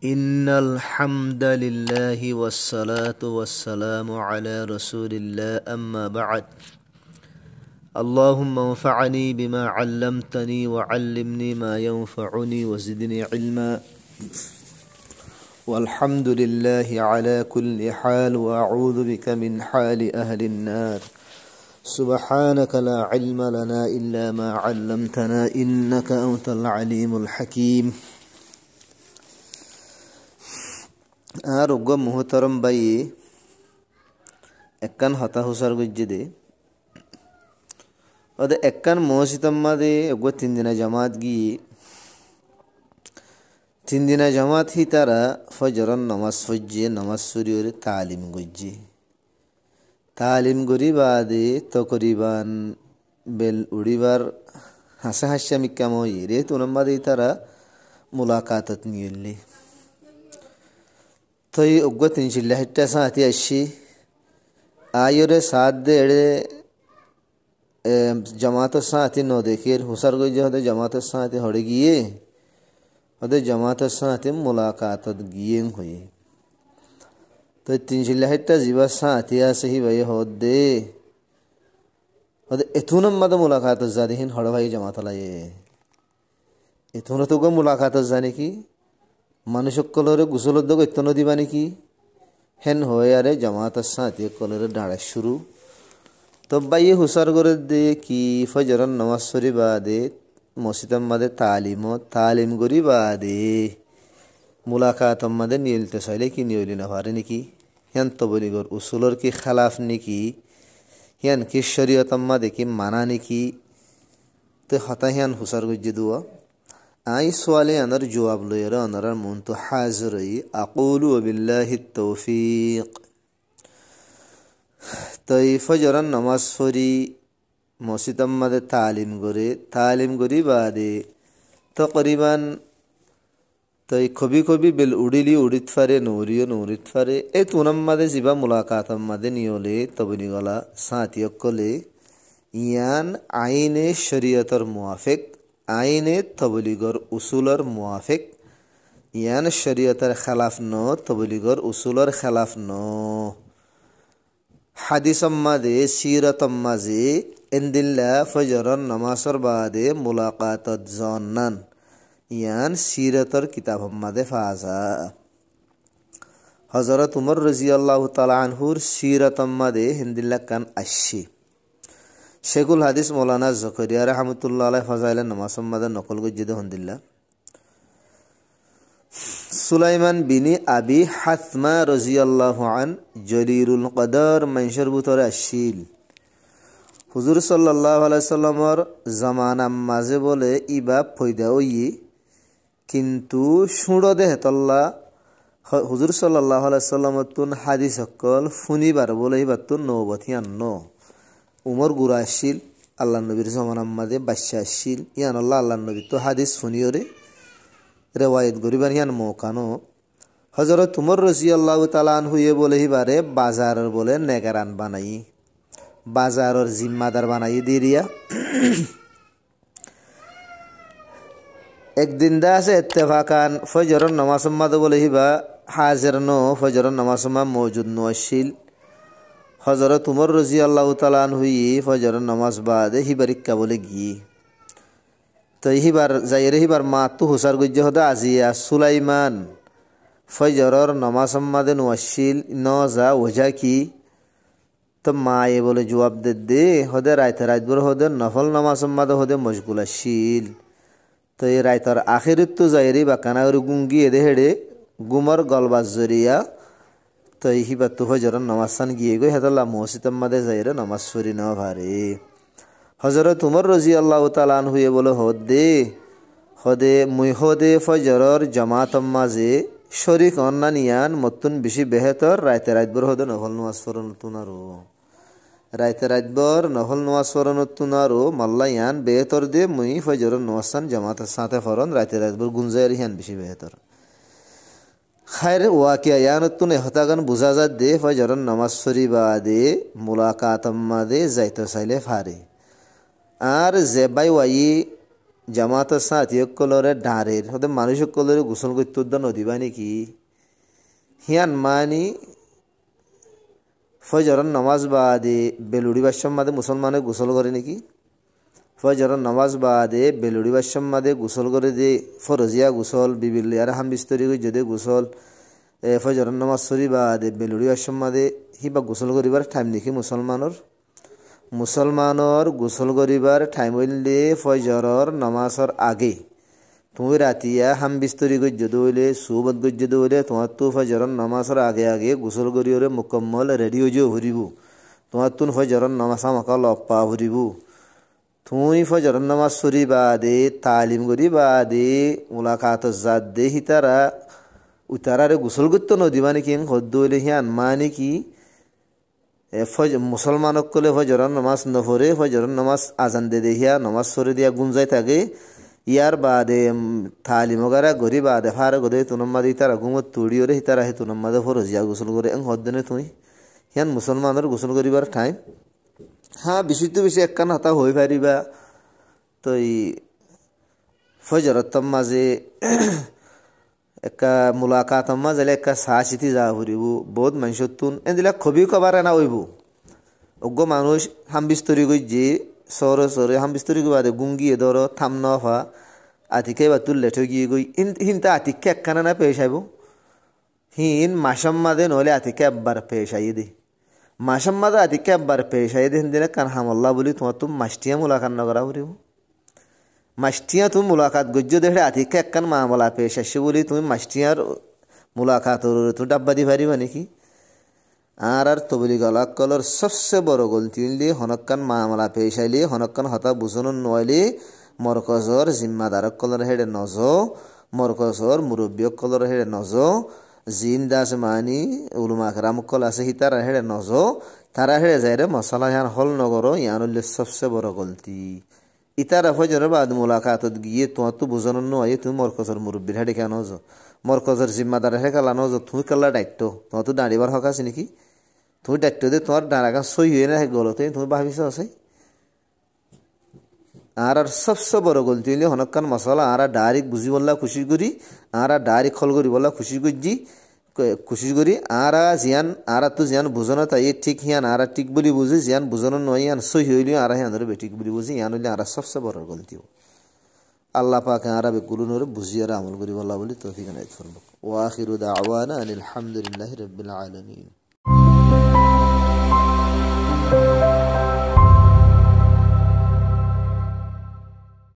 إن الحمد لله والصلاة والسلام على رسول الله أما بعد اللهم انفعني بما علمتني وعلمني ما ينفعني وزدني علما والحمد لله على كل حال وأعوذ بك من حال أهل النار سبحانك لا علم لنا إلا ما علمتنا إنك أنت العليم الحكيم আরোগ্য মুহতরম বাই একান হতা হুসার গজ্জে ওদের একান মসজিদে ওগো 3 দিনা জামাত গিয়ে 3 দিনা জামাত হি তারা ফজরন নামাজ ফজ্জে নামাজ সুরিয়রে তালিম গজ্জে তালিম গরি বাদে তকরিবান বেল উড়িবার হাসা হাস্যামি কামই রে তুনম্মাদে তারা মুলাকাতত নিয়লে তো এই ওগো 360 সাথী আসি আয়রে সাত দে এড়ে জামাতের সাথে ন দেখের হুসার গজ্জে হতে জামাতের সাথে হড়ে গিয়ে হতে জামাতের সাথে মুলাকাতত গিয়ে হয়ে তো 360 জিবার সাথে আসে হি ভাই হদ দে হতে এথুনম মদ মুলাকাতত জাদিহিন হড় ভাই জামাত লায়ে এথুন তো গো মুলাকাতত জানে কি মানুষ সকলরে গুসলত দগ ইত্তন দিবা নাকি হেন হয়ে আরে জামাতের সাথে কলরে ডাড়া শুরু তো ভাই হুসার করে দে কি ফজরন নামাজ পড়ি বাদে মসজিদের মাঝে তালিম করি বাদে মুলাকাত মাঝে নিয়লতে চাইলে কি নিয়লি না পারে নাকি হেন তো বলি গর উসুলর কি খালাফ নাকি হেন কি শরীয়ত মাঝে কি মানা নাকি তো হতা হেন হুসার গজ্জে দুয়া আই সোয়ালে আনার জবাব লইরা আনার মন তো হাজিরই আকুলু বিল্লাহি তৌফিক তাই ফজরন নামাজ পড়ি মসজিদের মাঝে তালিম করি বাদে তকরিবান তাই কবি বেল উড়িত ফারে নৌরিত ফারে এই তুনাম মাঝে যিবা মুলাকাতম মাঝে নিয়লে তবনি গলা সাথিয়ক কলে ইয়ান আইনে শরীয়তর মুআফিক আইনে তবলিগর উসুলর মুআফিক ইয়ান শরীয়তের খেলাফ ন তবলিগর উসুলর খেলাফ ন হাদিসম মাঝে সিরতম মাঝে এন্দিল্লা ফজরন নামাজর বাদে মুলাকাতত জন্নান ইয়ান সিরতর কিতাব মাঝে ফাজা হযরত উমর রাদিয়াল্লাহু তাআলা আনহুর সিরতম মাঝে হিন্দিল্লা কান আসি শেখুল হাদিস মৌলানা জকরিয়া রহমতুল্লাহ আলাইহি ফাজাইল নামাজ মাঝে নকল গজ্জে হন্দিল্লা সুলাইমান বিনি আবি হাতমা রাদিয়াল্লাহু আন জলিলুল কদর মানসুর বুতরে আসিল হুজুর সাল্লাল্লাহু আলাইহি সাল্লামর জামানা মাঝে বলে ইবা ফয়দা ওই কিন্তু শুড়ো দে হেতল্লা হুজুর সাল্লাল্লাহু আলাইহি সাল্লামর তুন হাদিস সকল ফুনিবার বলে ইবাতুন নবতি আন্ন উমর গুরা আসিল আল্লাহ নবীর জামানা মাঝে বাদশা আসিল ইয়ান আল্লাহ নবী তো হাদিস ফুনিয়রে রেওয়ায়ত গরিবার ইয়ান মৌকানো হযরত উমর রাদিয়াল্লাহু তাআলা আনহু বলে হিবারে বাজারের বলে নেগারান বানাই বাজারের জিম্মাদার বানাই দিরিয়া একদিন দা আছে ইত্তেফাকান ফজরের নামাজ মাঝে বলে হিবা হাজির ন ফজরের নামাজ মা মওজুদ ন আসিল হযরত উমর রাদিয়াল্লাহু তাআলা আনহু ফজরের নামাজ বাদে হিবারিক্কা বলে গিয়ে তো হিবার মা তো হুসার গজ্জে হদা আজিয়া সুলাইমান ফজরের নামাজ মাঝে নওয়াসিল ন যা ওজা কি তো মা বলে জবাব দে হদে রাতভর হদে নফল নামাজ মাঝে হদে মশগুল আসিল তো এই রাইতার আখিরত তো যাইরি বা কানাগরি গুঙ্গি এদে হেড়ে গুমর গলবাজ জরিয়া তো হিবার তো ফজরের নামাজ সান গিয়ে গই হেতলা মসজিদের মাঝে যাইরে নামাজ পড়ি না ভারে হযরত উমর রাদিয়াল্লাহু তাআলা আনহু বলে হদে ফজরের জামাতম মাঝে শরীক অন্যানিয়ান মতুন বেশি বেহতর রাতভর হদে নফল নামাজ পড়ন তুনারো রাতভর নফল নামাজ পড়ন তুনারো মাল্লা ইয়ান বেহতর দে মুই ফজরের নামাজ সান জামাতের সাথে পড়ন রাতভর গুনজায়ের ইয়ান বেশি বেহতর খায়ের ওয়াকিয়া ইয়ানতুন হতাগান বুঝা যা দে ফজরের নামাজ পড়ি বাদে মুলাকাতম মাঝে যাইতে চাইলে ফারে আর যে বাই ওয়াই জামাতের সাথী কলরে ডাঁরের হতে মানুষ কলরে গোসল করতে উদ্যান নদীবা নাকি হিয়ান মানি ফজরের নামাজ বাদে বেলুড়ি বাসম মাদে মুসলমানে গোসল করে নাকি ফজরের নামাজ বাদে বেলুড়ি বাসম মাদে গোসল করে দে ফরজিয়া গোসল বিবিল্লি আর হাম বিস্তরি যদি গোসল ফজরের নামাজ সরি বাদে বেলুড়ি বাসম মাদে হিবা গোসল করিবার টাইম নাকি মুসলমানর গোসল করিবার টাইম হইলে ফজরের নামাজের আগে তুমি রাতিয়া হাম বিস্তরি গজ্জদ হইলে সুবত গজ্জদ হইলে তোমার তো ফজরের নামাজের আগে আগে গোসল করিওরে মুকম্মল রেডি হয়ে যাও হরিব তোমার তুন ফজরের নামাজ আমাকে লপ্পা হরিব তুমি ফজরের নামাজ সরি বাদে তালিম করি বাদে মুলাকাত জাত দে হিতারা উতারারে গোসল করতে নদীবা নাকি হদ্দ হইলে হিয়ান মানে কি মুসলমানক কলে ফজরের নামাজ নফরে ফজরের নামাজ আজান দে দেহিয়া নামাজ সরে দিয়া গুঞ্জাই থাকে ইয়ার বাদে তালিমগারা গরি বাদে ফারে গদে তুনম্মাদে তারা গুমত তুড়িওরে হিতারা হে তুনম্মাদে ফরজিয়া গোসল করে হদ্দনে তুই হিয়ান মুসলমানের গোসল করিবার টাইম হ্যাঁ বেশি তো বেশি একখান হাতা হয়ে পারিবা তো এই ফজরতম মাঝে একটা মুলাকাতম মাঝে একটা চাহ চিঠি যা ফুরিব বহুত মানুষের তুন এদিলা খবি কবার না হইব অজ্ঞ মানুষ হাম বিস্তরি গই যে সরে সরে হাম বিস্তরি বাদে গুঙ্গিয়ে ধরো থাম নফা আতিকে বা তুললে ঠগিয়ে গই হিনতা আতিকে একখানা না পেশ আইব হিন মাসাম মাদে নহলে আতিকে একবার পেশ আইয়ে দে মাসাম মাদে আতিকে একবার পেশ আইয়ে দে হিন্দিনে কান হামল্লা বলি তোমার তুমি মাস্টিয়া মুলাকাত নকরা ফুরিব মাস্টিয়া তুমি মুলাকাত গজ্য দেখে আতিকে একখান মামলা পেশ আসছে বলি তুমি মাস্টিয়ার মুলাকাত তুমি ডাব্বা দি পারিবা নাকি আর তবলি গলা কলর সবচেয়ে বড় গলতি হইলে হনক্কান মামলা পেশ আইলে হনক্কান হতা বুঝন নইলে মরকজর জিম্মাদার কলর হেডে নজ মরকজর মুরব্বী কলর হেডে নজ জিন দাস মানি উলুমা রাম কল আছে হিতার হেডে নজ তারা হেডে যায় রে মশলা ইয়ান হল নগর ইয়ান হইলে সবচেয়ে বড় গলতি ইতারা ফজরের বাদ মুলাকাতত গিয়ে তোমার তো বুঝন নয় তুমি মরকজর মুরব্বীর হেডে কেন নজ মরকজর জিম্মাদার হেডে কালা নজ তুমি কাল্লা দায়িত্ব তোমার তো দাঁড়িবার হক আছে নাকি তুমি দায়িত্ব দিয়ে তোমার দাঁড়াকা সই হয়ে না গলতে তুমি ভাবিস আছে আর সবচেয়ে বড় গলতি হইলে হনকান মশলা আর ডাইরেক্ট বুঝি বললা খুশি করি আর ডাইরেক্ট খল করি বললা খুশি করি আর জিয়ান আর তো জিয়ান বুঝন তাই ঠিক হিয়ান আর ঠিক বলি বুঝি জিয়ান বুঝন নয় ইয়ান সই হইলে আর হিয়ান বেঠিক বলি বুঝি ইয়ান হইলে আর সবচেয়ে বড় গলতি আল্লাহ পাকে আর বেগুলোর বুঝি আর আমল করি বললা বলি তৌফিক আনাইত ফরমাক ওয়া আখিরু দাওয়ানা আলহামদুলিল্লাহি রাব্বিল আলামিন।